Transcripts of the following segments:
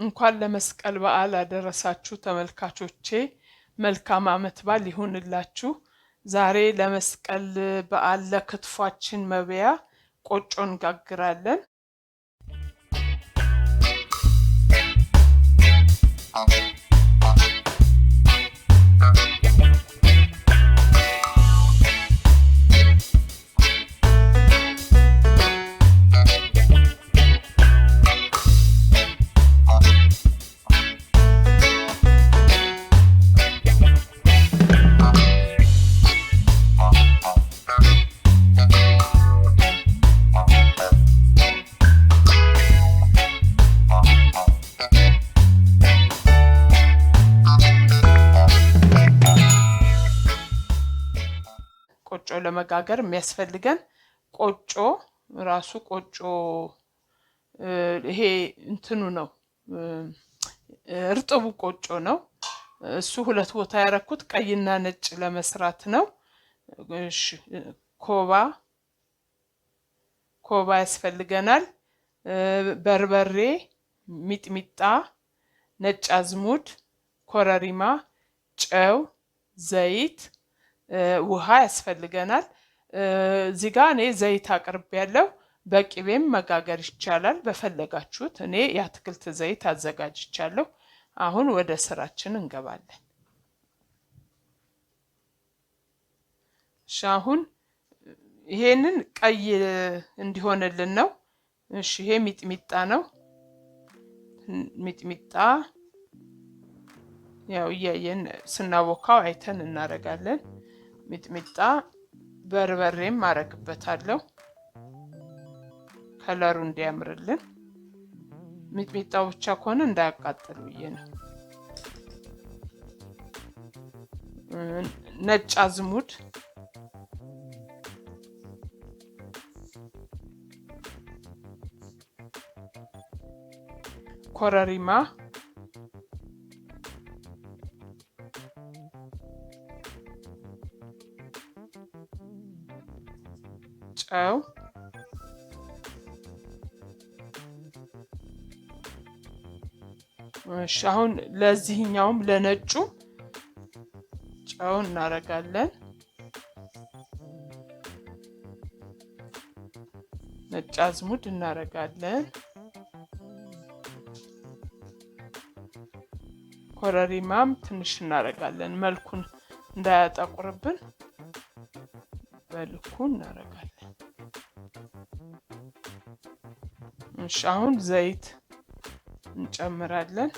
እንኳን ለመስቀል በዓል አደረሳችሁ ተመልካቾቼ መልካም አመት በዓል ይሁንላችሁ። ዛሬ ለመስቀል በዓል ለክትፏችን መብያ ቆጮ እንጋግራለን። ቆጮ ለመጋገር የሚያስፈልገን ቆጮ ራሱ ቆጮ ይሄ እንትኑ ነው እርጥቡ ቆጮ ነው። እሱ ሁለት ቦታ ያረኩት ቀይና ነጭ ለመስራት ነው። እሺ ኮባ ያስፈልገናል። በርበሬ፣ ሚጥሚጣ፣ ነጭ አዝሙድ፣ ኮረሪማ፣ ጨው፣ ዘይት ውሃ ያስፈልገናል። እዚህ ጋር እኔ ዘይት አቅርቤያለሁ። በቅቤም መጋገር ይቻላል በፈለጋችሁት። እኔ የአትክልት ዘይት አዘጋጅቻለሁ። አሁን ወደ ስራችን እንገባለን። እሺ አሁን ይሄንን ቀይ እንዲሆንልን ነው። እሺ ይሄ ሚጥሚጣ ነው። ሚጥሚጣ ያው እያየን ስናቦካው አይተን እናረጋለን። ሚጥሚጣ በርበሬም ማረግበታለሁ ከለሩ እንዲያምርልን። ሚጥሚጣው ብቻ ከሆነ እንዳያቃጥል ብዬ ነው። ነጭ አዝሙድ፣ ኮረሪማ፣ ጨው፣ እሺ አሁን ለዚህኛውም ለነጩ ጨው እናረጋለን። ነጭ አዝሙድ እናረጋለን። ኮረሪማም ትንሽ እናረጋለን መልኩን እንዳያጠቁርብን በልኩ እናረጋለን። እሺ አሁን ዘይት እንጨምራለን።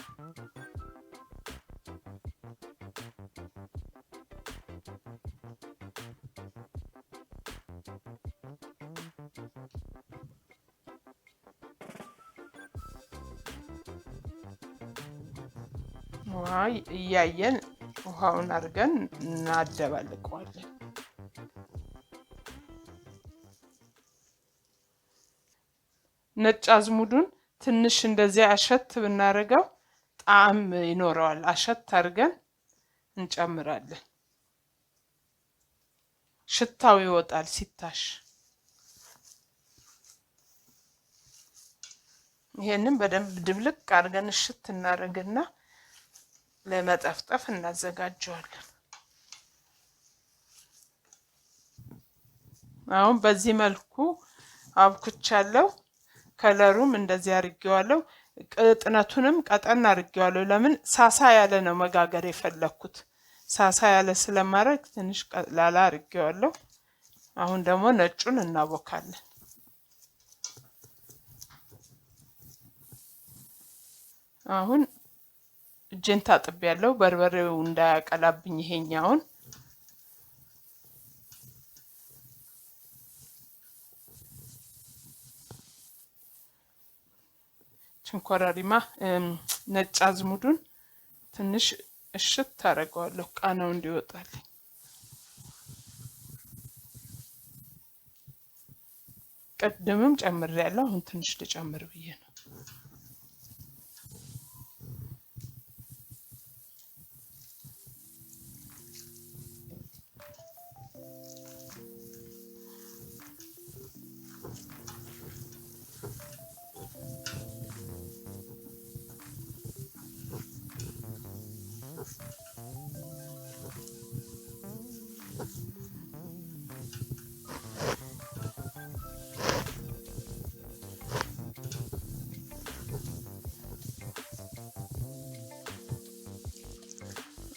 ውሃ እያየን ውሃውን አድርገን እናደባልቀዋለን። ነጭ አዝሙዱን ትንሽ እንደዚህ አሸት ብናረጋው ጣዕም ይኖረዋል። አሸት አድርገን እንጨምራለን። ሽታው ይወጣል ሲታሽ። ይሄንን በደንብ ድብልቅ አድርገን እሽት እናረግና ለመጠፍጠፍ እናዘጋጀዋለን። አሁን በዚህ መልኩ አብኩቻለሁ። ከለሩም እንደዚህ አርጌዋለሁ። ቅጥነቱንም ቀጠን አርጌዋለሁ። ለምን ሳሳ ያለ ነው መጋገር የፈለኩት። ሳሳ ያለ ስለማረግ ትንሽ ላላ አርጌዋለሁ። አሁን ደግሞ ነጩን እናቦካለን። አሁን እጄን ታጥቤያለሁ በርበሬው እንዳያቀላብኝ ይሄኛውን። ኮረሪማ ነጭ አዝሙዱን ትንሽ እሽት ታረጋለሁ ቃናው እንዲወጣልኝ። ቀደምም ጨምሬያለሁ። አሁን ትንሽ ልጨምር ብዬ ነው።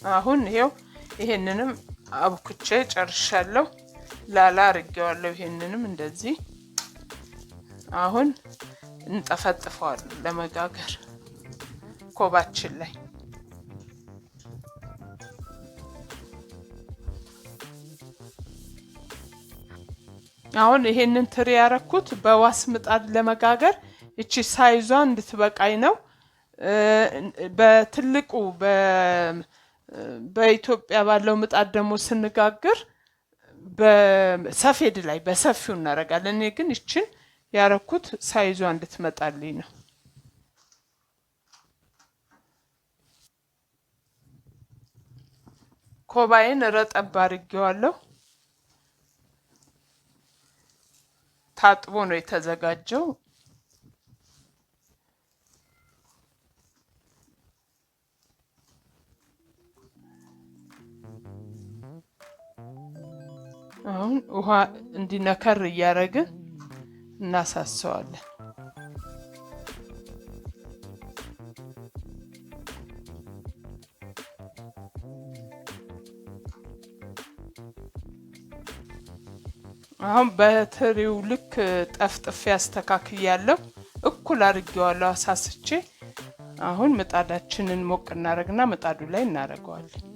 አሁን ይሄው ይሄንንም አብኩቼ ጨርሻለሁ ላላ አርጌዋለሁ ይሄንንም እንደዚህ አሁን እንጠፈጥፈዋለን ለመጋገር ኮባችን ላይ አሁን ይሄንን ትሪ ያረኩት በዋስ ምጣድ ለመጋገር እቺ ሳይዟ እንድትበቃይ ነው በትልቁ በኢትዮጵያ ባለው ምጣድ ደግሞ ስንጋግር በሰፌድ ላይ በሰፊው እናረጋለን እኔ ግን እቺን ያረኩት ሳይዟ እንድትመጣልኝ ነው ኮባዬን ረጠብ አርጌዋለሁ ታጥቦ ነው የተዘጋጀው አሁን ውሃ እንዲነከር ያረጋግን እናሳሰዋለን አሁን በትሪው ልክ ጠፍጥፍ ያስተካክያለሁ እኩል አርጌዋለሁ አሳስቼ አሁን ምጣዳችንን ሞቅ እናረግና ምጣዱ ላይ እናረጋዋለን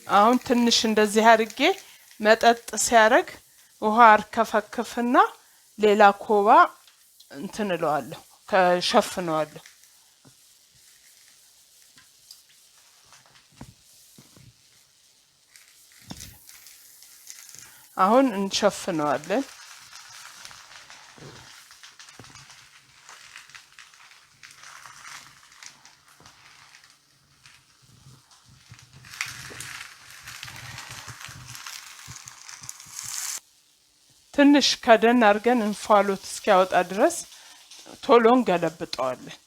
አሁን ትንሽ እንደዚህ አርጌ መጠጥ ሲያረግ ውሃ አርከፈክፍና ሌላ ኮባ እንትንለዋለሁ ከሸፍነዋለሁ አሁን እንሸፍነዋለን ትንሽ ከደን አርገን እንፋሎት እስኪያወጣ ድረስ ቶሎን ገለብጠዋለን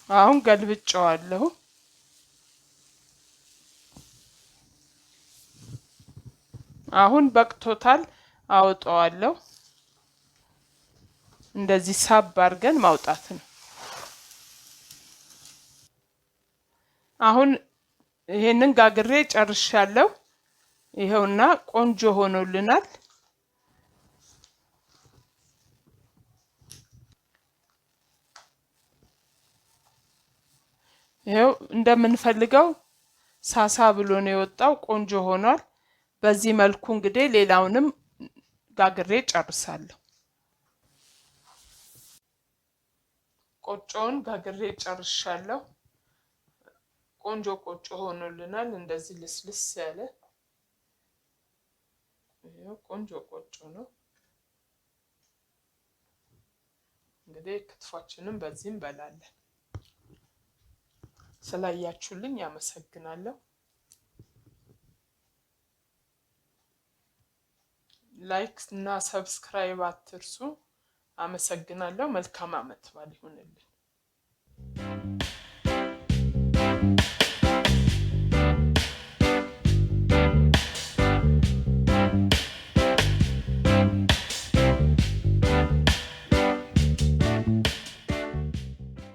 አሁን ገልብጨዋለሁ አሁን በቅቶታል አውጣዋለሁ እንደዚህ ሳብ አርገን ማውጣት ነው አሁን ይሄንን ጋግሬ ጨርሻለሁ ይሄውና ቆንጆ ሆኖልናል ይሄው እንደምንፈልገው ሳሳ ብሎ ነው የወጣው ቆንጆ ሆኗል በዚህ መልኩ እንግዲህ ሌላውንም ጋግሬ ጨርሳለሁ ቆጮን ጋግሬ ጨርሻለሁ ቆንጆ ቆጮ ሆኖልናል እንደዚህ ልስልስ ያለ ይሄው ቆንጆ ቆጮ ነው እንግዲህ ክትፏችንን በዚህ እንበላለን ስላያችሁልኝ ያመሰግናለሁ ላይክ እና ሰብስክራይብ አትርሱ አመሰግናለሁ መልካም አመት ባል ይሁንልኝ